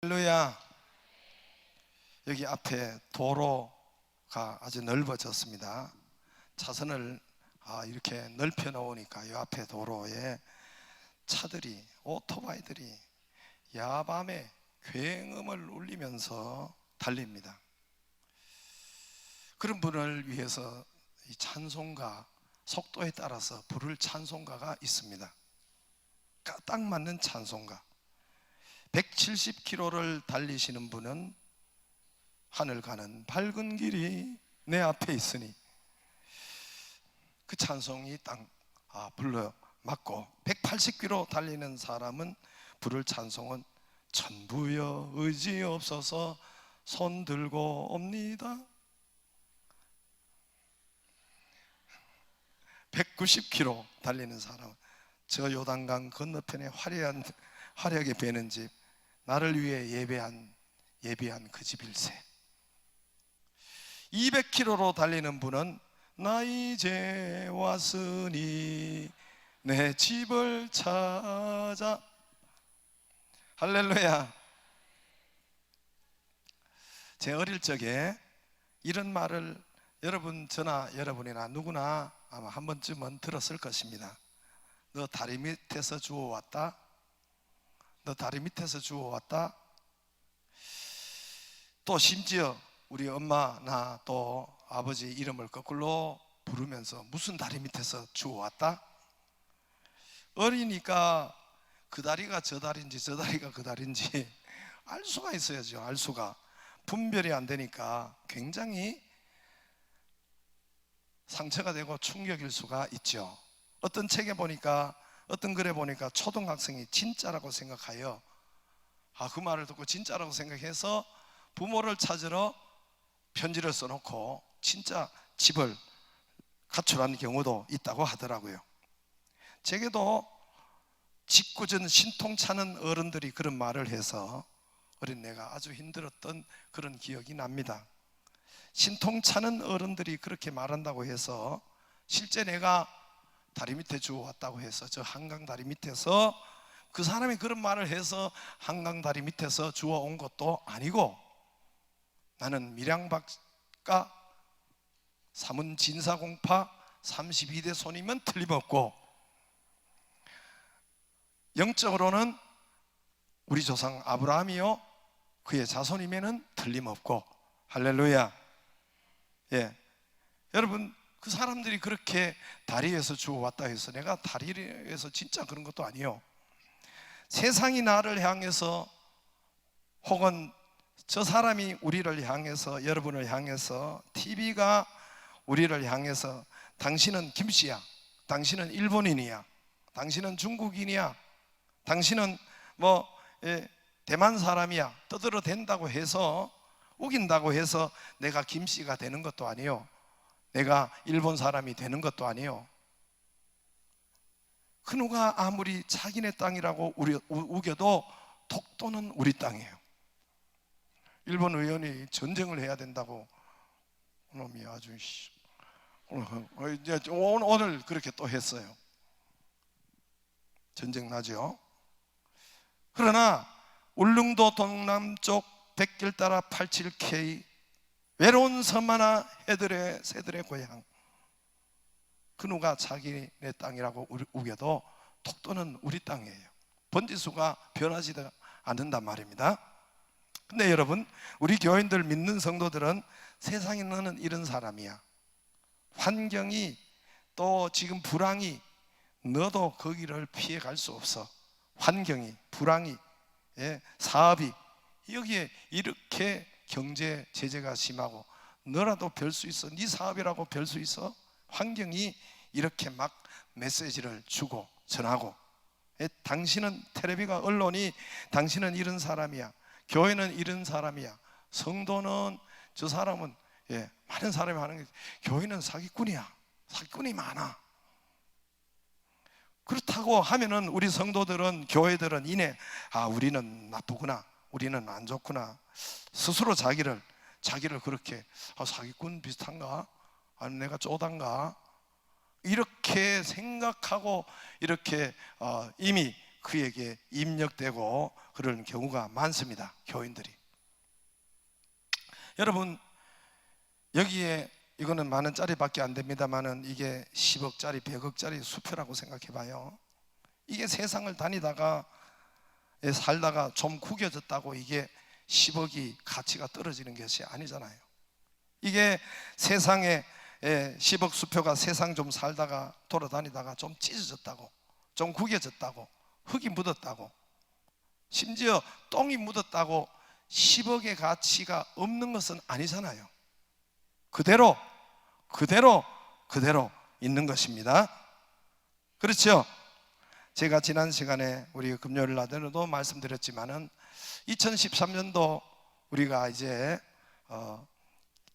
할렐루야. 여기 앞에 도로가 아주 넓어졌습니다. 차선을 이렇게 넓혀 놓으니까 이 앞에 도로에 차들이, 오토바이들이 야밤에 굉음을 울리면서 달립니다. 그런 분을 위해서 이 찬송가, 속도에 따라서 부를 찬송가가 있습니다. 딱 맞는 찬송가. 170km를 달리시는 분은 하늘 가는 밝은 길이 내 앞에 있으니, 그 찬송이 딱 불러 맞고, 180km 달리는 사람은 부를 찬송은 전부여 의지 없어서 손 들고 옵니다. 190km 달리는 사람은 저 요단강 건너편에 화려하게 베는 집, 나를 위해 예비한 그 집일세. 200km로 달리는 분은 나 이제 왔으니 내 집을 찾아. 할렐루야. 제 어릴 적에 이런 말을 저나 여러분이나 누구나 아마 한 번쯤은 들었을 것입니다. 너 다리 밑에서 주워왔다. 너 다리 밑에서 주워왔다. 또 심지어 우리 엄마, 나 또 아버지 이름을 거꾸로 부르면서 무슨 다리 밑에서 주워왔다. 어리니까 그 다리가 저 다리인지 저 다리가 그 다리인지 알 수가 있어야죠. 알 수가. 분별이 안 되니까 굉장히 상처가 되고 충격일 수가 있죠. 어떤 책에 보니까, 어떤 글에 보니까 초등학생이 진짜라고 생각하여 그 말을 듣고 진짜라고 생각해서 부모를 찾으러 편지를 써놓고 진짜 집을 가출한 경우도 있다고 하더라고요. 제게도 짓궂은 신통찮은 어른들이 그런 말을 해서 어린애가 아주 힘들었던 그런 기억이 납니다. 신통찮은 어른들이 그렇게 말한다고 해서 실제 내가 다리 밑에 주워왔다고 해서 저 한강 다리 밑에서, 그 사람이 그런 말을 해서 한강 다리 밑에서 주워온 것도 아니고, 나는 밀양박가 사문 진사공파 32대 손이면 틀림없고, 영적으로는 우리 조상 아브라함이요 그의 자손이면은 틀림없고. 할렐루야. 예, 여러분, 그 사람들이 그렇게 다리에서 주워왔다 해서 내가 다리에서 진짜 그런 것도 아니에요. 세상이 나를 향해서, 혹은 저 사람이 우리를 향해서, 여러분을 향해서, TV가 우리를 향해서 당신은 김씨야, 당신은 일본인이야, 당신은 중국인이야, 당신은 대만 사람이야, 떠들어댄다고 해서, 우긴다고 해서 내가 김씨가 되는 것도 아니에요. 내가 일본 사람이 되는 것도 아니에요. 그 누가 아무리 자기네 땅이라고 우겨도 독도는 우리 땅이에요. 일본 의원이 전쟁을 해야 된다고, 놈이 아주 오늘 그렇게 또 했어요. 전쟁 나죠. 그러나 울릉도 동남쪽 백길 따라 87K 외로운 섬 하나, 새들의 고향, 그 누가 자기네 땅이라고 우겨도 독도는 우리 땅이에요. 번지수가 변하지 않는단 말입니다. 근데 여러분, 우리 교인들, 믿는 성도들은 세상에 너는 이런 사람이야, 환경이 또 지금 불황이, 너도 거기를 피해 갈 수 없어. 환경이, 불황이, 사업이, 여기에 이렇게 경제 제재가 심하고 너라도 별 수 있어, 네 사업이라고 별 수 있어. 환경이 이렇게 막 메시지를 주고 전하고, 당신은, 텔레비가, 언론이 당신은 이런 사람이야, 교회는 이런 사람이야, 성도는, 저 사람은, 많은 사람이 하는 게, 교회는 사기꾼이야, 사기꾼이 많아. 그렇다고 하면은 우리 성도들은, 교회들은 이내 우리는 나쁘구나, 우리는 안 좋구나, 스스로 자기를 그렇게 사기꾼 비슷한가, 아니 내가 쪼단가, 이렇게 생각하고 이렇게 이미 그에게 입력되고 그런 경우가 많습니다. 교인들이. 여러분, 여기에 이거는 만 원짜리밖에 안 됩니다만은 이게 10억짜리 100억짜리 수표라고 생각해 봐요. 이게 세상을 다니다가 살다가 좀 구겨졌다고 이게 10억이 가치가 떨어지는 것이 아니잖아요. 이게 세상에 10억 수표가 세상 좀 살다가 돌아다니다가 좀 찢어졌다고, 좀 구겨졌다고, 흙이 묻었다고, 심지어 똥이 묻었다고 10억의 가치가 없는 것은 아니잖아요. 그대로 있는 것입니다. 그렇죠? 제가 지난 시간에 우리 금요일 날에도 말씀드렸지만은 2013년도 우리가 이제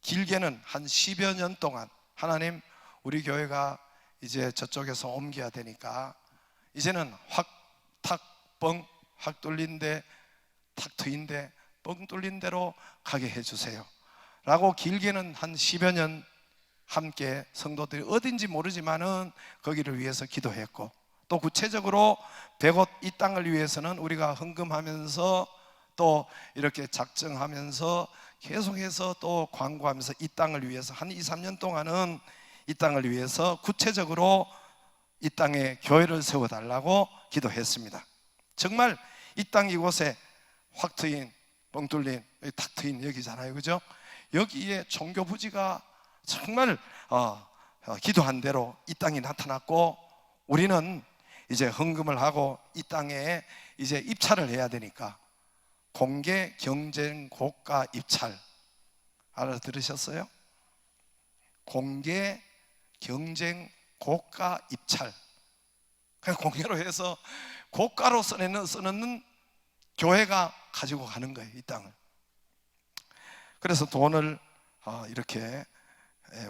길게는 한 10여 년 동안 하나님 우리 교회가 이제 저쪽에서 옮겨야 되니까 이제는 확 뚫린데 탁 트인데 뻥 뚫린 대로 가게 해주세요 라고 길게는 한 10여 년 함께 성도들이 어딘지 모르지만은 거기를 위해서 기도했고, 또 구체적으로 100옷 이 땅을 위해서는 우리가 헌금하면서 또 이렇게 작정하면서 계속해서 또 광고하면서 이 땅을 위해서 한 2, 3년 동안은 이 땅을 위해서 구체적으로 이 땅에 교회를 세워달라고 기도했습니다. 정말 이 땅 이곳에 확 트인 뻥 뚫린 탁 트인 여기잖아요, 그죠? 여기에 종교 부지가 정말 기도한 대로 이 땅이 나타났고, 우리는 이제 헌금을 하고 이 땅에 이제 입찰을 해야 되니까 공개 경쟁 고가 입찰 알아들으셨어요? 공개 경쟁 고가 입찰. 그냥 공개로 해서 고가로 써놓는 교회가 가지고 가는 거예요, 이 땅을. 그래서 돈을 이렇게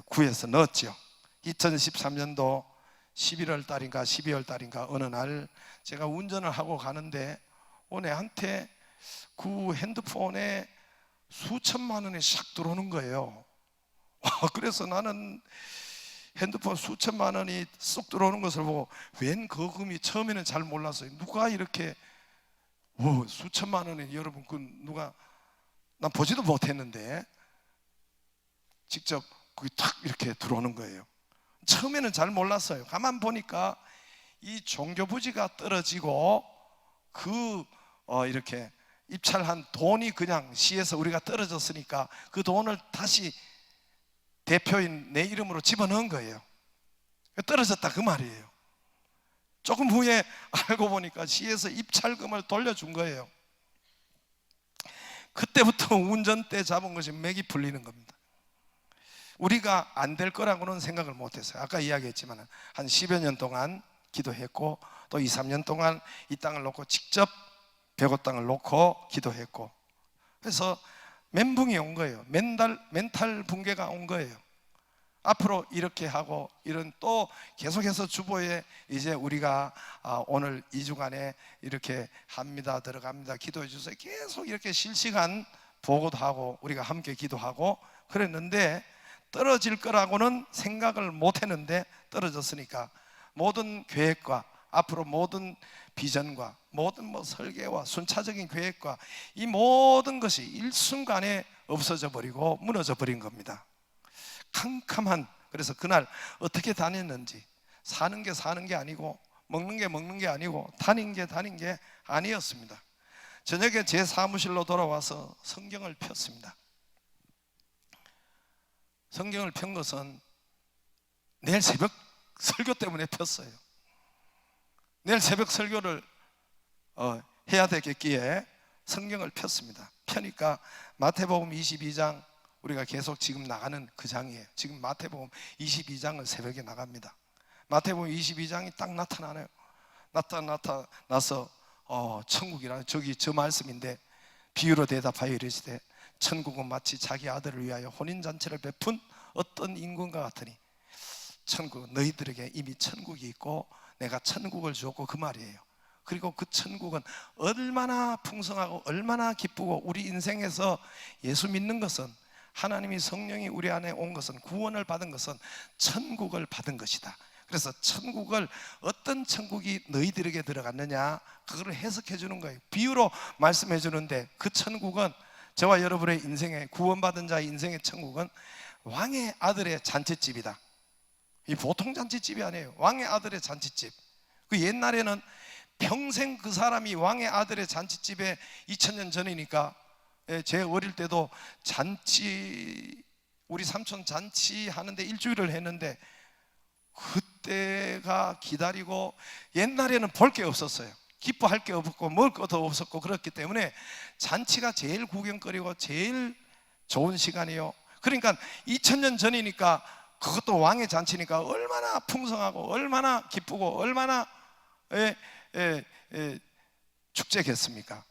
구해서 넣었죠. 2013년도 11월 달인가 12월 달인가 어느 날 제가 운전을 하고 가는데 애한테 그 핸드폰에 수천만 원이 샥 들어오는 거예요. 그래서 나는 핸드폰 수천만 원이 쏙 들어오는 것을 보고 웬 거금이 처음에는 잘 몰랐어요. 누가 이렇게 수천만 원이, 여러분 그 누가, 난 보지도 못했는데 직접 그게 탁 이렇게 들어오는 거예요. 처음에는 잘 몰랐어요. 가만 보니까 이 종교 부지가 떨어지고 이렇게 입찰한 돈이 그냥 시에서 우리가 떨어졌으니까 그 돈을 다시 대표인 내 이름으로 집어넣은 거예요. 떨어졌다 그 말이에요. 조금 후에 알고 보니까 시에서 입찰금을 돌려준 거예요. 그때부터 운전대 잡은 것이 맥이 풀리는 겁니다. 우리가 안 될 거라고는 생각을 못했어요. 아까 이야기했지만 한 10여 년 동안 기도했고, 또 2, 3년 동안 이 땅을 놓고 직접 100호 땅을 놓고 기도했고, 그래서 멘붕이 온 거예요. 멘탈 붕괴가 온 거예요. 앞으로 이렇게 하고 이런, 또 계속해서 주보에 이제 우리가 오늘 2주간에 이렇게 합니다, 들어갑니다, 기도해 주세요, 계속 이렇게 실시간 보고도 하고 우리가 함께 기도하고 그랬는데, 떨어질 거라고는 생각을 못 했는데 떨어졌으니까 모든 계획과 앞으로 모든 비전과 모든 설계와 순차적인 계획과 이 모든 것이 일순간에 없어져 버리고 무너져 버린 겁니다. 캄캄한, 그래서 그날 어떻게 다녔는지, 사는 게 아니고 먹는 게 아니고 다닌 게 아니었습니다. 저녁에 제 사무실로 돌아와서 성경을 폈습니다. 성경을 편 것은 내일 새벽 설교 때문에 폈어요. 내일 새벽 설교를 해야 되겠기에 성경을 폈습니다. 펴니까 마태복음 22장, 우리가 계속 지금 나가는 그 장이에요. 지금 마태복음 22장을 새벽에 나갑니다. 마태복음 22장이 딱 나타나네요. 나타나서 천국이라, 저기 저 말씀인데, 비유로 대답하여 이르시되 천국은 마치 자기 아들을 위하여 혼인잔치를 베푼 어떤 임금과 같으니, 천국, 너희들에게 이미 천국이 있고 내가 천국을 주었고 그 말이에요. 그리고 그 천국은 얼마나 풍성하고 얼마나 기쁘고, 우리 인생에서 예수 믿는 것은, 하나님이 성령이 우리 안에 온 것은, 구원을 받은 것은 천국을 받은 것이다. 그래서 천국을, 어떤 천국이 너희들에게 들어갔느냐, 그걸 해석해 주는 거예요. 비유로 말씀해 주는데, 그 천국은, 저와 여러분의 인생의, 구원받은 자의 인생의 천국은 왕의 아들의 잔치집이다. 이 보통 잔치집이 아니에요. 왕의 아들의 잔치집. 그 옛날에는 평생 그 사람이 왕의 아들의 잔치집에, 2000년 전이니까, 제 어릴 때도 잔치, 우리 삼촌 잔치 하는데 일주일을 했는데, 그때가 기다리고, 옛날에는 볼 게 없었어요. 기뻐할 게 없었고 먹을 것도 없었고, 그렇기 때문에 잔치가 제일 구경거리고 제일 좋은 시간이요. 그러니까 2000년 전이니까, 그것도 왕의 잔치니까 얼마나 풍성하고 얼마나 기쁘고 얼마나 축제겠습니까?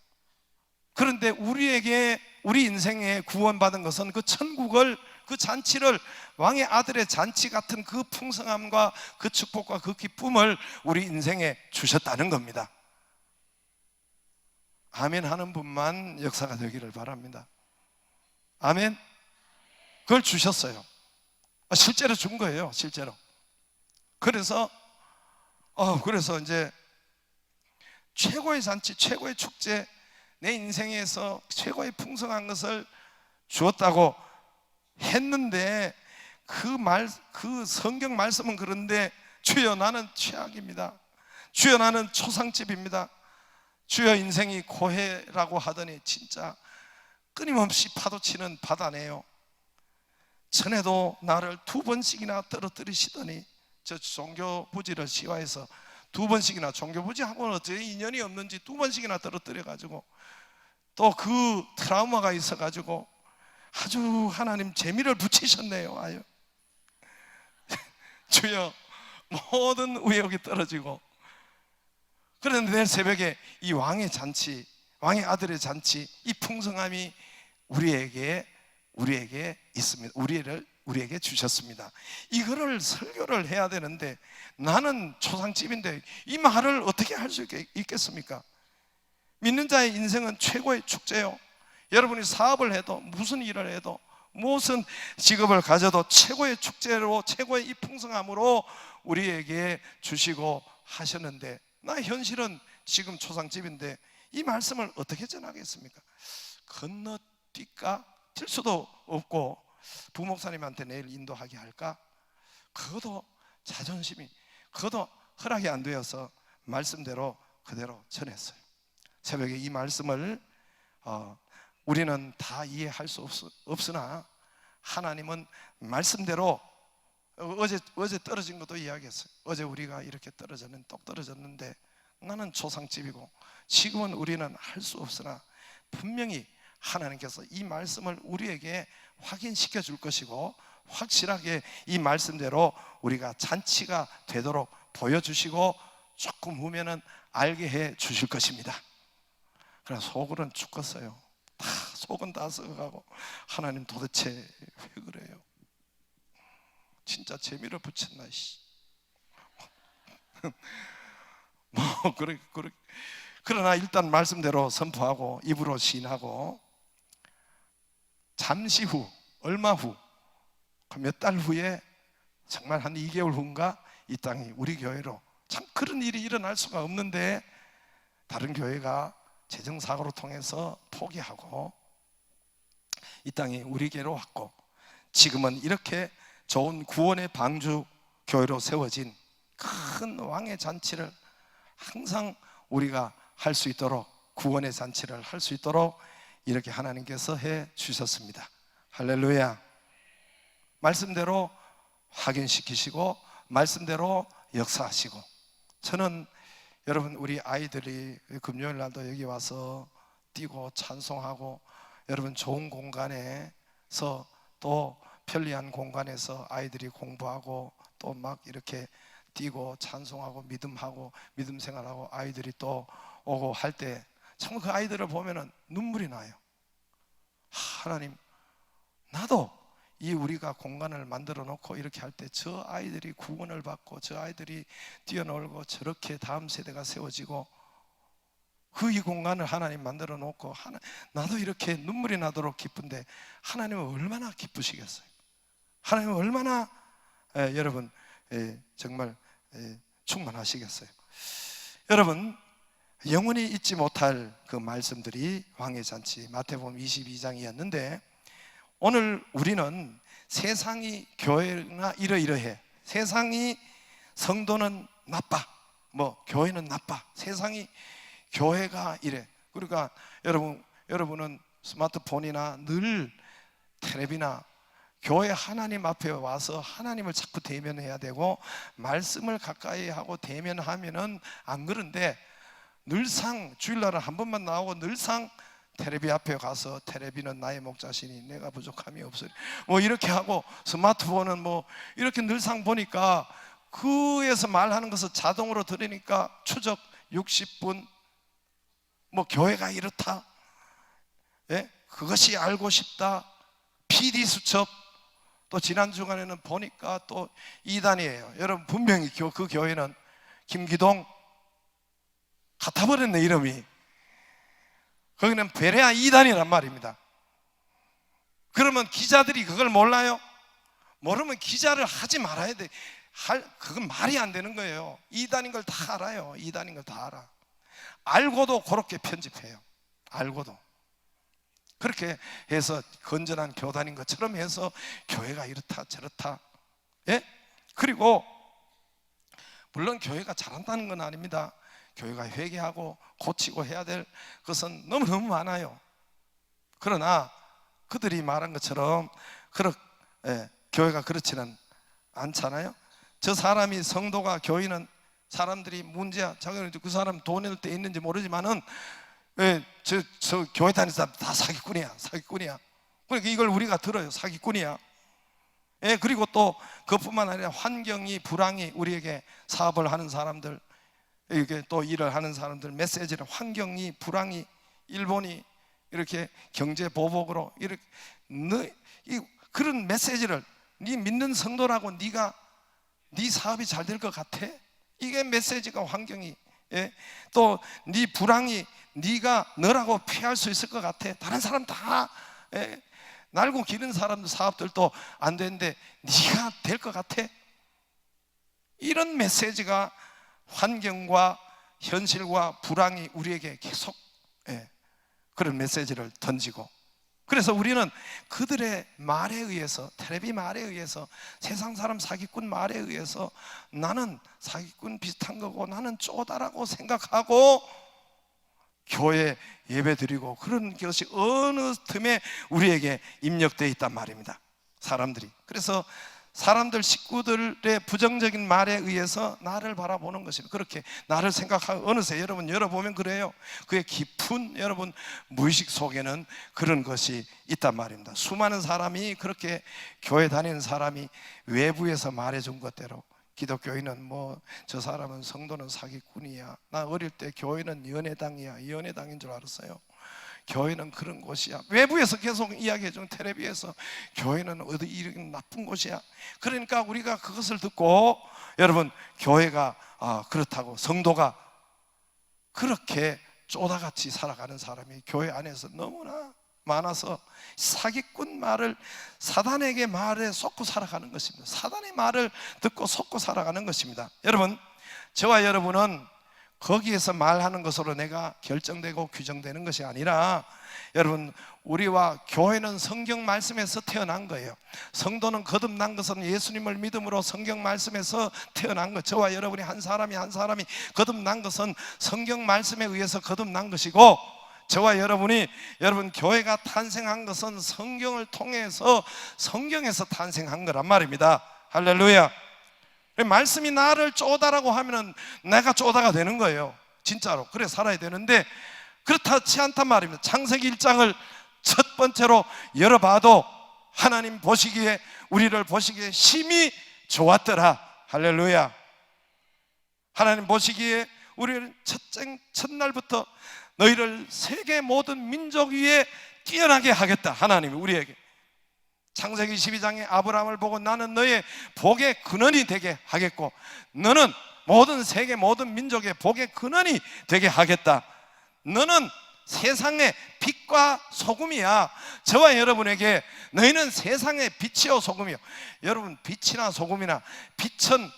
그런데 우리에게, 우리 인생에 구원받은 것은 그 천국을, 그 잔치를, 왕의 아들의 잔치 같은 그 풍성함과 그 축복과 그 기쁨을 우리 인생에 주셨다는 겁니다. 아멘 하는 분만 역사가 되기를 바랍니다. 아멘. 그걸 주셨어요. 실제로 준 거예요. 실제로. 그래서 이제 최고의 잔치, 최고의 축제, 내 인생에서 최고의 풍성한 것을 주었다고 했는데, 그 성경 말씀은 그런데, 주여 나는 최악입니다. 주여 나는 초상집입니다. 주여 인생이 고해라고 하더니 진짜 끊임없이 파도치는 바다네요. 전에도 나를 2번씩이나 떨어뜨리시더니, 저 종교부지를 시화해서 2번씩이나, 종교부지하고는 어떻게 인연이 없는지 2번씩이나 떨어뜨려가지고, 또 그 트라우마가 있어가지고 아주 하나님 재미를 붙이셨네요. 아유. 주여, 모든 의욕이 떨어지고. 그런데 내일 새벽에 이 왕의 잔치, 왕의 아들의 잔치, 이 풍성함이 우리에게 있습니다. 우리에게 주셨습니다. 이거를 설교를 해야 되는데, 나는 초상집인데 이 말을 어떻게 할 수 있겠습니까? 믿는 자의 인생은 최고의 축제요. 여러분이 사업을 해도, 무슨 일을 해도, 무슨 직업을 가져도 최고의 축제로, 최고의 이 풍성함으로 우리에게 주시고 하셨는데, 나 현실은 지금 초상집인데 이 말씀을 어떻게 전하겠습니까? 건너뛸까? 뛸 수도 없고, 부목사님한테 내일 인도하게 할까? 그것도 자존심이, 그것도 허락이 안 되어서 말씀대로 그대로 전했어요. 새벽에 이 말씀을 우리는 다 이해할 수 없으나, 하나님은 말씀대로, 어제 떨어진 것도 이야기했어요. 어제 우리가 이렇게 똑 떨어졌는데, 나는 초상집이고, 지금은 우리는 할 수 없으나 분명히 하나님께서 이 말씀을 우리에게 확인시켜 줄 것이고, 확실하게 이 말씀대로 우리가 잔치가 되도록 보여주시고, 조금 후면은 알게 해 주실 것입니다. 그래서 속으로는 죽겠어요. 속은 다 썩어가고, 하나님 도대체 왜 그래요? 진짜 재미를 붙였나 그래. 그러나 일단 말씀대로 선포하고 입으로 시인하고, 잠시 후, 얼마 후, 몇 달 후에, 정말 한 2개월 후인가, 이 땅이 우리 교회로, 참 그런 일이 일어날 수가 없는데, 다른 교회가 재정사고로 통해서 포기하고 이 땅이 우리 교회로 왔고, 지금은 이렇게 좋은 구원의 방주 교회로 세워진 큰 왕의 잔치를 항상 우리가 할 수 있도록, 구원의 잔치를 할 수 있도록 이렇게 하나님께서 해 주셨습니다. 할렐루야. 말씀대로 확인시키시고, 말씀대로 역사하시고. 저는 여러분, 우리 아이들이 금요일 날도 여기 와서 뛰고 찬송하고, 여러분 좋은 공간에서, 또 편리한 공간에서 아이들이 공부하고, 또 막 이렇게 뛰고 찬송하고 믿음하고 믿음 생활하고, 아이들이 또 오고 할 때 참 그 아이들을 보면은 눈물이 나요. 하나님, 나도 이 우리가 공간을 만들어 놓고 이렇게 할 때 저 아이들이 구원을 받고, 저 아이들이 뛰어놀고, 저렇게 다음 세대가 세워지고, 그 이 공간을 하나님 만들어 놓고, 나도 이렇게 눈물이 나도록 기쁜데, 하나님은 얼마나 기쁘시겠어요? 하나님은 얼마나 여러분 정말 충만하시겠어요. 여러분, 영원히 잊지 못할 그 말씀들이 왕의 잔치 마태복음 22장이었는데, 오늘 우리는 세상이 교회나 이러이러해, 세상이 성도는 나빠, 교회는 나빠, 세상이 교회가 이래. 그러니까 여러분은 스마트폰이나 늘 텔레비나 교회 하나님 앞에 와서 하나님을 자꾸 대면해야 되고 말씀을 가까이 하고 대면하면은 안 그런데, 늘상 주일날은 한 번만 나오고 늘상 텔레비 앞에 가서 텔레비는 나의 목자시니 내가 부족함이 없으니 이렇게 하고, 스마트폰은 이렇게 늘상 보니까 그에서 말하는 것을 자동으로 들으니까 추적 60분 교회가 이렇다, 그것이 알고 싶다, PD 수첩, 또 지난 주간에는 보니까 또 이단이에요. 여러분, 분명히 그 교회는 김기동 갖다 버렸네, 이름이. 거기는 베레아 이단이란 말입니다. 그러면 기자들이 그걸 몰라요? 모르면 기자를 하지 말아야 돼. 그건 말이 안 되는 거예요. 이단인 걸 다 알아요. 이단인 걸 다 알아. 알고도 그렇게 편집해요. 알고도 그렇게 해서 건전한 교단인 것처럼 해서 교회가 이렇다 저렇다. 그리고 물론 교회가 잘한다는 건 아닙니다. 교회가 회개하고 고치고 해야 될 것은 너무너무 많아요. 그러나 그들이 말한 것처럼 교회가 그렇지는 않잖아요. 저 사람이, 성도가 교인은 사람들이 문제야, 자기는 그 사람 돈일 때 있는지 모르지만은 저 교회 다니는 사람 다 사기꾼이야. 그러니까 이걸 우리가 들어요. 사기꾼이야. 그리고 또 그뿐만 아니라 환경이, 불황이, 우리에게 사업을 하는 사람들, 이게 또 일을 하는 사람들 메시지를, 환경이, 불황이, 일본이 이렇게 경제 보복으로 이렇게 그런 메시지를, 네 믿는 성도라고 네 사업이 잘 될 것 같아? 이게 메시지가, 환경이. 또 네 불황이 너라고 피할 수 있을 것 같아? 다른 사람 다 날고 기는 사람들 사업들도 안 되는데 네가 될 것 같아? 이런 메시지가, 환경과 현실과 불황이 우리에게 계속 그런 메시지를 던지고, 그래서 우리는 그들의 말에 의해서, 텔레비 말에 의해서, 세상 사람 사기꾼 말에 의해서 나는 사기꾼 비슷한 거고 나는 쪼다라고 생각하고 교회 예배 드리고, 그런 것이 어느 틈에 우리에게 입력되어 있단 말입니다. 사람들이. 그래서 사람들, 식구들의 부정적인 말에 의해서 나를 바라보는 것입니다. 그렇게 나를 생각하고, 어느새 여러분 열어보면 그래요. 그의 깊은 여러분 무의식 속에는 그런 것이 있단 말입니다. 수많은 사람이, 그렇게 교회 다니는 사람이 외부에서 말해준 것대로, 기독교인은 저 사람은, 성도는 사기꾼이야, 나 어릴 때 교회는 연애당이야, 연애당인 줄 알았어요. 교회는 그런 곳이야. 외부에서 계속 이야기해주는, 텔레비에서 교회는 어디 이런 나쁜 곳이야. 그러니까 우리가 그것을 듣고, 여러분, 교회가 그렇다고, 성도가 그렇게 쪼다같이 살아가는 사람이 교회 안에서 너무나 많아서 사기꾼 말을, 사단에게 말에 속고 살아가는 것입니다. 사단의 말을 듣고 속고 살아가는 것입니다. 여러분, 저와 여러분은 거기에서 말하는 것으로 내가 결정되고 규정되는 것이 아니라, 여러분, 우리와 교회는 성경 말씀에서 태어난 거예요. 성도는 거듭난 것은 예수님을 믿음으로 성경 말씀에서 태어난 것. 저와 여러분이 한 사람이 거듭난 것은 성경 말씀에 의해서 거듭난 것이고, 저와 여러분이, 여러분, 교회가 탄생한 것은 성경을 통해서, 성경에서 탄생한 거란 말입니다. 할렐루야. 말씀이 나를 쪼다라고 하면은 내가 쪼다가 되는 거예요. 진짜로. 그래 살아야 되는데 그렇지 않단 말입니다. 창세기 1장을 첫 번째로 열어봐도 하나님 보시기에, 우리를 보시기에 심히 좋았더라. 할렐루야. 하나님 보시기에 우리를 첫날부터 너희를 세계 모든 민족 위에 뛰어나게 하겠다. 하나님이 우리에게 창세기 12장에 아브라함을 보고 나는 너의 복의 근원이 되게 하겠고 너는 모든 세계 모든 민족의 복의 근원이 되게 하겠다. 너는 세상의 빛과 소금이야. 저와 여러분에게 너희는 세상의 빛이요 소금이요. 여러분, 빛이나 소금이나, 빛은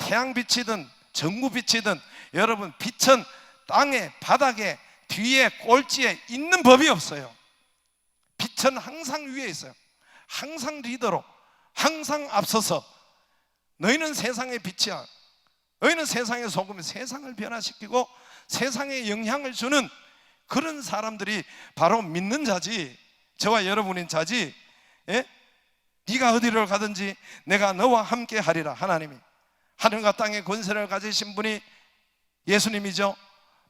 태양빛이든 전구빛이든 여러분 빛은 땅에, 바닥에, 뒤에, 꼴찌에 있는 법이 없어요. 빛은 항상 위에 있어요. 항상 리더로, 항상 앞서서 너희는 세상의 빛이야, 너희는 세상의 소금이 세상을 변화시키고 세상에 영향을 주는 그런 사람들이 바로 믿는 자지, 저와 여러분인 자지. 예? 네가 어디를 가든지 내가 너와 함께 하리라. 하나님이, 하늘과 땅의 권세를 가지신 분이 예수님이죠.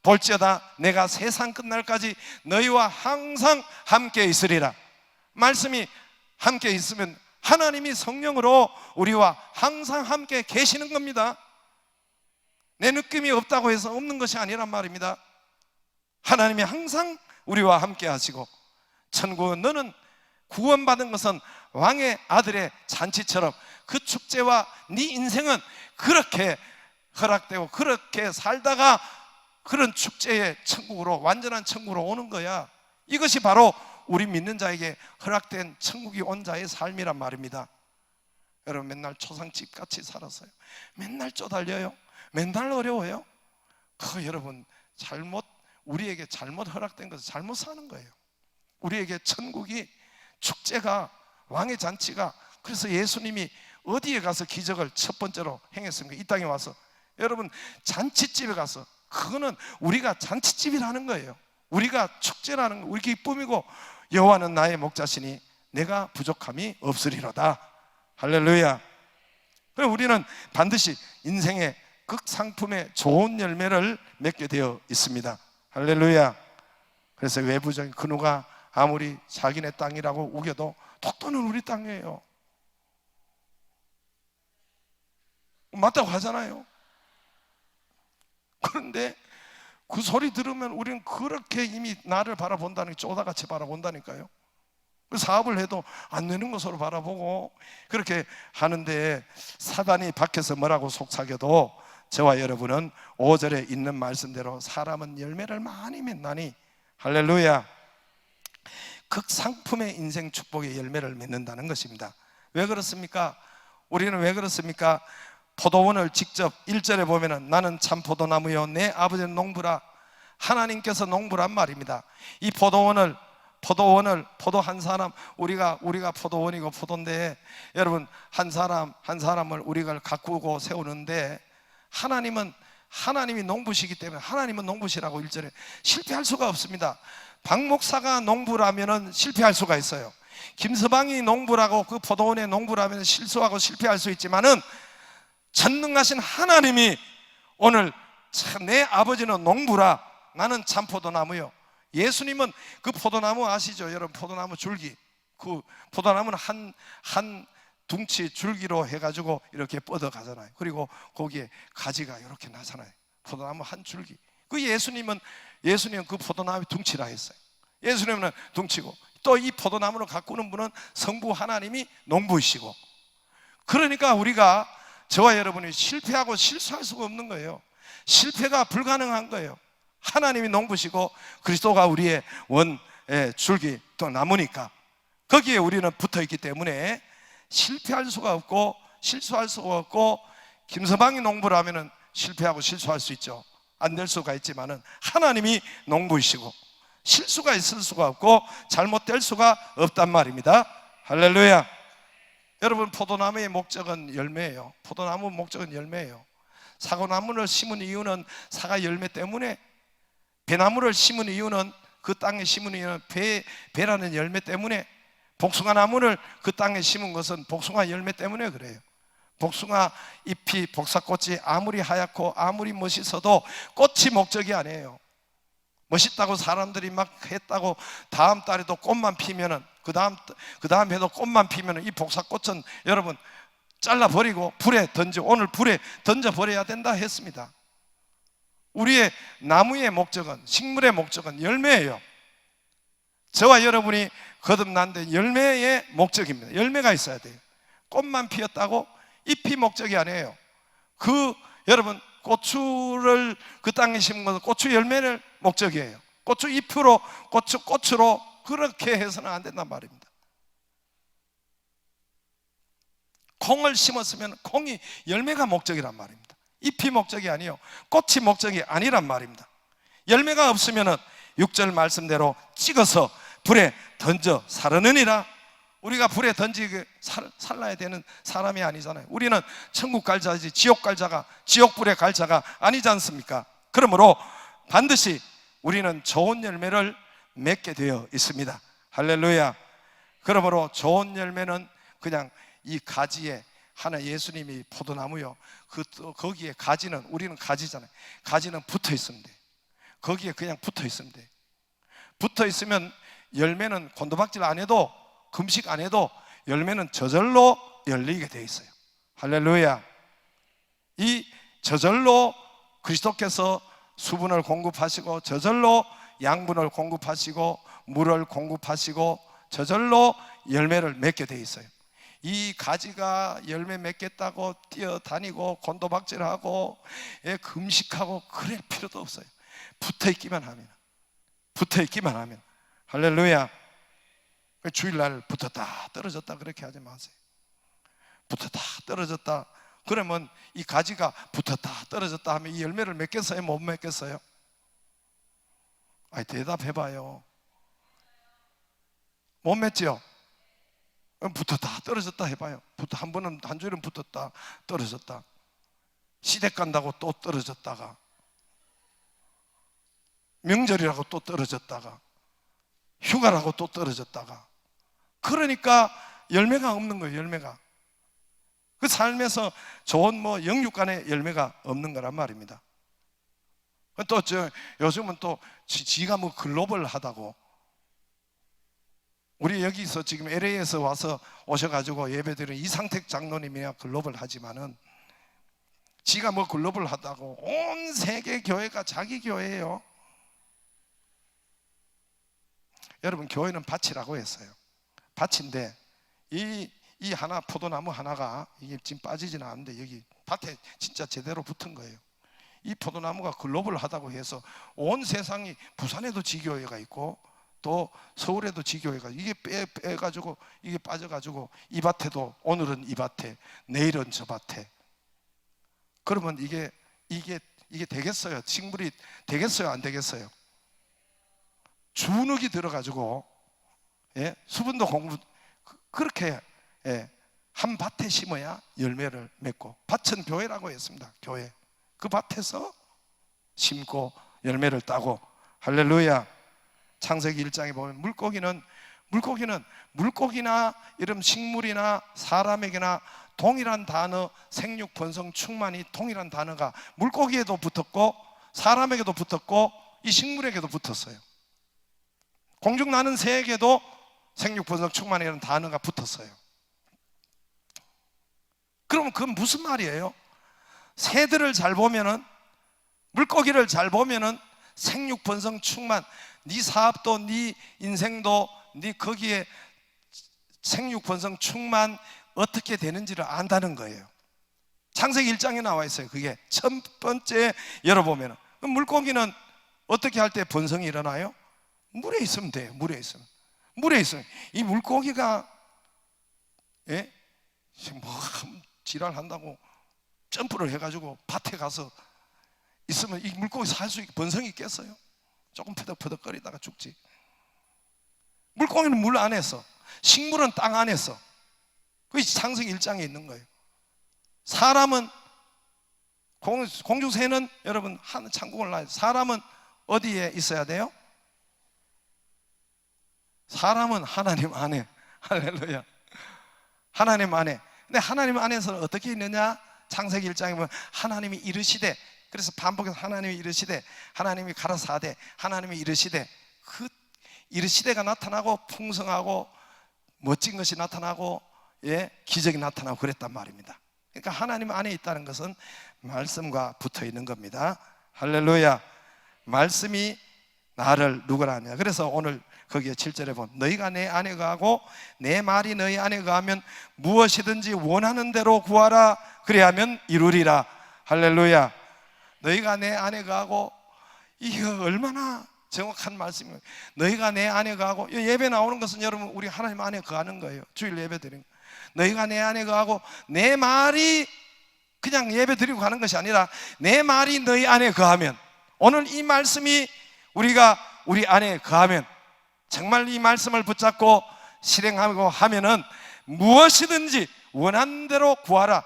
볼지어다 내가 세상 끝날까지 너희와 항상 함께 있으리라. 말씀이 함께 있으면 하나님이 성령으로 우리와 항상 함께 계시는 겁니다. 내 느낌이 없다고 해서 없는 것이 아니란 말입니다. 하나님이 항상 우리와 함께 하시고, 천국은 너는 구원받은 것은 왕의 아들의 잔치처럼 그 축제와 네 인생은 그렇게 허락되고 그렇게 살다가 그런 축제의 천국으로, 완전한 천국으로 오는 거야. 이것이 바로 우리 믿는 자에게 허락된 천국이 온 자의 삶이란 말입니다. 여러분, 맨날 초상집같이 살았어요. 맨날 쪼달려요. 맨날 어려워요. 그거 여러분 우리에게 잘못 허락된 것은 잘못 사는 거예요. 우리에게 천국이, 축제가, 왕의 잔치가, 그래서 예수님이 어디에 가서 기적을 첫 번째로 행했습니까? 이 땅에 와서. 여러분, 잔치집에 가서, 그거는 우리가 잔치집이라는 거예요. 우리가 축제라는 거, 우리 기쁨이고, 여호와는 나의 목자시니 내가 부족함이 없으리로다. 할렐루야. 그럼 우리는 반드시 인생의 극상품의 좋은 열매를 맺게 되어 있습니다. 할렐루야. 그래서 외부적인 그 누가 아무리 자기네 땅이라고 우겨도 독도는 우리 땅이에요. 맞다고 하잖아요. 그런데 그 소리 들으면 우리는 그렇게 이미 나를 바라본다는 게 쪼다같이 바라본다니까요. 사업을 해도 안 되는 것으로 바라보고 그렇게 하는데, 사단이 밖에서 뭐라고 속삭여도 저와 여러분은 5절에 있는 말씀대로 사람은 열매를 많이 맺나니, 할렐루야, 극상품의 인생 축복의 열매를 맺는다는 것입니다. 왜 그렇습니까? 우리는 왜 그렇습니까? 포도원을 직접 1절에 보면은 나는 참 포도나무요 내 아버지는 농부라. 하나님께서 농부란 말입니다. 이 포도 한 사람, 우리가 포도원이고 포도인데, 여러분 한 사람을 우리가 가꾸고 세우는데, 하나님이 농부시기 때문에 하나님은 농부시라고 1절에 실패할 수가 없습니다. 박 목사가 농부라면 실패할 수가 있어요. 김서방이 농부라고 그 포도원의 농부라면 실수하고 실패할 수 있지만은, 전능하신 하나님이 오늘 내 아버지는 농부라, 나는 참 포도나무요. 예수님은 그 포도나무 아시죠? 여러분, 포도나무 줄기, 그 포도나무는 한 둥치 줄기로 해가지고 이렇게 뻗어 가잖아요. 그리고 거기에 가지가 이렇게 나잖아요. 포도나무 한 줄기. 그 예수님은 그 포도나무의 둥치라 했어요. 예수님은 둥치고, 또 이 포도나무를 가꾸는 분은 성부 하나님이 농부이시고, 그러니까 우리가, 저와 여러분이 실패하고 실수할 수가 없는 거예요. 실패가 불가능한 거예요. 하나님이 농부시고 그리스도가 우리의 줄기, 또 나무니까 거기에 우리는 붙어있기 때문에 실패할 수가 없고 실수할 수가 없고, 김서방이 농부라면 실패하고 실수할 수 있죠. 안 될 수가 있지만은 하나님이 농부이시고 실수가 있을 수가 없고 잘못될 수가 없단 말입니다. 할렐루야. 여러분, 포도나무의 목적은 열매예요. 포도나무 목적은 열매예요. 사과나무를 심은 이유는 사과 열매 때문에, 배나무를 심은 이유는, 그 땅에 심은 이유는 배라는 열매 때문에, 복숭아 나무를 그 땅에 심은 것은 복숭아 열매 때문에 그래요. 복숭아 잎이, 복사꽃이 아무리 하얗고 아무리 멋있어도 꽃이 목적이 아니에요. 멋있다고 사람들이 막 했다고 다음 달에도 꽃만 피면은, 그 다음 해도 꽃만 피면은 이 복사꽃은 여러분 잘라버리고 오늘 불에 던져버려야 된다 했습니다. 우리의 나무의 목적은, 식물의 목적은 열매예요. 저와 여러분이 거듭난 데 열매의 목적입니다. 열매가 있어야 돼요. 꽃만 피었다고 잎이 목적이 아니에요. 여러분, 고추를 그 땅에 심은 것은 고추 열매를 목적이에요. 고추 잎으로, 꽃으로 그렇게 해서는 안 된단 말입니다. 콩을 심었으면 콩이 열매가 목적이란 말입니다. 잎이 목적이 아니요 꽃이 목적이 아니란 말입니다. 열매가 없으면 6절 말씀대로 찍어서 불에 던져 사르느니라. 우리가 불에 던지게 살라야 되는 사람이 아니잖아요. 우리는 천국 갈 자지 지옥 갈 자가, 지옥불에 갈 자가 아니지 않습니까? 그러므로 반드시 우리는 좋은 열매를 맺게 되어 있습니다. 할렐루야. 그러므로 좋은 열매는 그냥 이 가지에 하나, 예수님이 포도나무요, 거기에 가지는, 우리는 가지잖아요. 가지는 붙어 있으면 돼. 거기에 그냥 붙어 있으면 돼. 붙어 있으면 열매는 곤두박질 안 해도, 금식 안 해도 열매는 저절로 열리게 돼 있어요. 할렐루야. 이 저절로 그리스도께서 수분을 공급하시고, 저절로 양분을 공급하시고, 물을 공급하시고, 저절로 열매를 맺게 돼 있어요. 이 가지가 열매 맺겠다고 뛰어다니고 곤도박질하고 금식하고 그럴 필요도 없어요. 붙어있기만 하면, 붙어있기만 하면. 할렐루야. 주일날 붙었다 떨어졌다 그렇게 하지 마세요. 붙었다 떨어졌다 그러면 이 가지가 붙었다 떨어졌다 하면 이 열매를 맺겠어요? 못 맺겠어요? 아니, 대답해봐요. 못 맺죠? 붙었다 떨어졌다 해봐요. 한 번은, 한 주일은 붙었다 떨어졌다, 시댁 간다고 또 떨어졌다가, 명절이라고 또 떨어졌다가, 휴가라고 또 떨어졌다가, 그러니까 열매가 없는 거예요. 열매가. 그 삶에서 좋은 영육간의 열매가 없는 거란 말입니다. 또 요즘은 또 지가 글로벌하다고, 우리 여기서 지금 LA에서 와서 오셔가지고 예배드리는 이상택 장로님이야 글로벌하지만은, 지가 글로벌하다고 온 세계 교회가 자기 교회예요. 여러분, 교회는 밭이라고 했어요. 밭인데 이 하나, 포도나무 하나가 이게 지금 빠지지는 않는데 여기 밭에 진짜 제대로 붙은 거예요. 이 포도나무가 글로벌하다고 해서 온 세상이, 부산에도 지교회가 있고 또 서울에도 지교회가, 이게 빼가지고 이게 빠져가지고 이 밭에도, 오늘은 이 밭에, 내일은 저 밭에. 그러면 이게 되겠어요? 식물이 되겠어요? 안 되겠어요? 주눅이 들어가지고, 수분도 공부, 그렇게 한 밭에 심어야 열매를 맺고, 밭은 교회라고 했습니다. 교회. 그 밭에서 심고 열매를 따고. 할렐루야. 창세기 1장에 보면 물고기나 이런 식물이나 사람에게나 동일한 단어, 생육, 번성, 충만이 동일한 단어가 물고기에도 붙었고 사람에게도 붙었고 이 식물에게도 붙었어요. 공중 나는 새에게도 생육, 번성, 충만이라는 단어가 붙었어요. 그러면 그건 무슨 말이에요? 새들을 잘 보면은, 물고기를 잘 보면은 생육, 번성, 충만, 네 사업도, 네 인생도, 네 거기에 생육, 번성, 충만 어떻게 되는지를 안다는 거예요. 창세기 1장에 나와 있어요. 그게 첫 번째 열어보면, 물고기는 어떻게 할 때 번성이 일어나요? 물에 있으면 돼요. 물에 있으면 이 물고기가 지랄한다고 점프를 해가지고 밭에 가서 있으면 이 물고기 살 수 있게 번성이 있겠어요? 조금 퍼덕퍼덕거리다가 죽지. 물고기는 물 안에서, 식물은 땅 안에서. 그게 창세기 1장에 있는 거예요. 사람은, 공중새는 여러분 한 창국을 나요. 사람은 어디에 있어야 돼요? 사람은 하나님 안에. 할렐루야. 하나님 안에. 근데 하나님 안에서는 어떻게 있느냐? 창세기 1장에 보면 하나님이 이르시되, 그래서 반복해서 하나님이 이르시되, 하나님이 가라사대, 하나님이 이르시되, 그 이르시되가 나타나고 풍성하고 멋진 것이 나타나고 기적이 나타나고 그랬단 말입니다. 그러니까 하나님 안에 있다는 것은 말씀과 붙어 있는 겁니다. 할렐루야. 말씀이 나를 누구라 하냐. 그래서 오늘 거기에 7절에 보면 너희가 내 안에 거하고 내 말이 너희 안에 거하면 무엇이든지 원하는 대로 구하라. 그래야면 이루리라. 할렐루야. 너희가 내 안에 거하고, 이게 얼마나 정확한 말씀이에요. 너희가 내 안에 거하고, 예배 나오는 것은 여러분 우리 하나님 안에 거하는 거예요. 주일 예배 드리는 거. 너희가 내 안에 거하고 내 말이 그냥 예배 드리고 가는 것이 아니라 내 말이 너희 안에 거하면, 오늘 이 말씀이 우리가 우리 안에 거하면, 정말 이 말씀을 붙잡고 실행하고 하면은 무엇이든지 원하는 대로 구하라.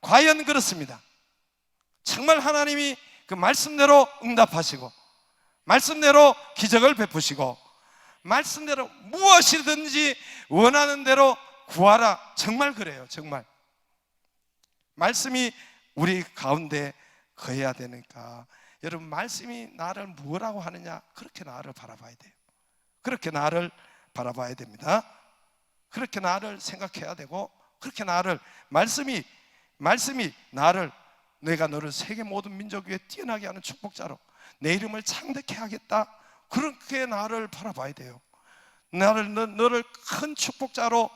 과연 그렇습니다. 정말 하나님이 그 말씀대로 응답하시고, 말씀대로 기적을 베푸시고, 말씀대로 무엇이든지 원하는 대로 구하라. 정말 그래요. 정말 말씀이 우리 가운데 거해야 되니까, 여러분, 말씀이 나를 뭐라고 하느냐, 그렇게 나를 바라봐야 돼요. 그렇게 나를 바라봐야 됩니다. 그렇게 나를 생각해야 되고, 그렇게 나를, 말씀이 나를, 내가 너를 세계 모든 민족 위에 뛰어나게 하는 축복자로, 내 이름을 창대케 하겠다, 그렇게 나를 바라봐야 돼요. 너를 큰 축복자로,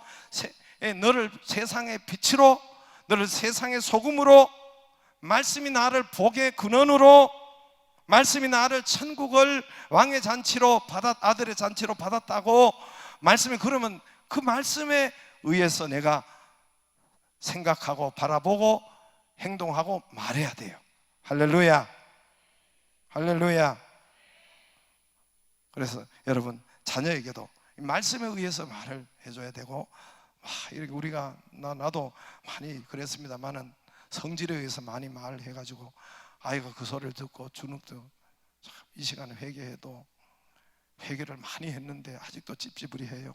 너를 세상의 빛으로, 너를 세상의 소금으로, 말씀이 나를 복의 근원으로, 말씀이 나를 천국을 왕의 잔치로 아들의 잔치로 받았다고, 말씀이 그러면 그 말씀에 의해서 내가 생각하고 바라보고 행동하고 말해야 돼요. 할렐루야, 할렐루야. 그래서 여러분, 자녀에게도 말씀에 의해서 말을 해줘야 되고, 이렇게 우리가 나도 많이 그랬습니다만은, 성질에 의해서 많이 말을 해가지고 아이가 그 소리를 듣고 주눅도 이 시간에 회개해도 회개를 많이 했는데 아직도 찝찝으리해요.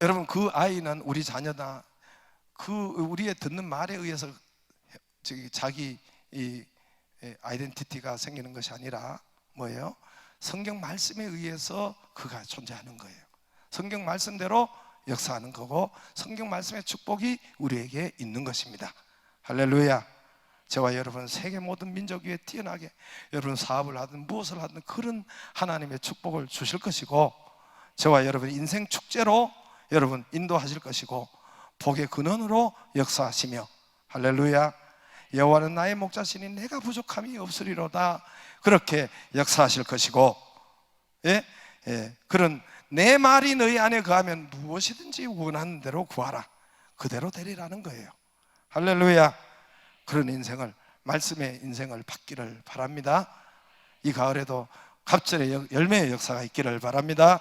여러분, 그 아이는 우리 자녀다, 그 우리의 듣는 말에 의해서 자기 이 아이덴티티가 생기는 것이 아니라 뭐예요? 성경 말씀에 의해서 그가 존재하는 거예요. 성경 말씀대로 역사하는 거고, 성경 말씀의 축복이 우리에게 있는 것입니다. 할렐루야. 저와 여러분, 세계 모든 민족 위에 뛰어나게 여러분 사업을 하든 무엇을 하든 그런 하나님의 축복을 주실 것이고, 저와 여러분 인생 축제로 여러분 인도하실 것이고, 복의 근원으로 역사하시며, 할렐루야, 여호와는 나의 목자시니 내가 부족함이 없으리로다, 그렇게 역사하실 것이고, 그런 내 말이 너희 안에 거하면 무엇이든지 원하는 대로 구하라, 그대로 되리라는 거예요. 할렐루야. 그런 인생을, 말씀의 인생을 받기를 바랍니다. 이 가을에도 갑절의 열매의 역사가 있기를 바랍니다.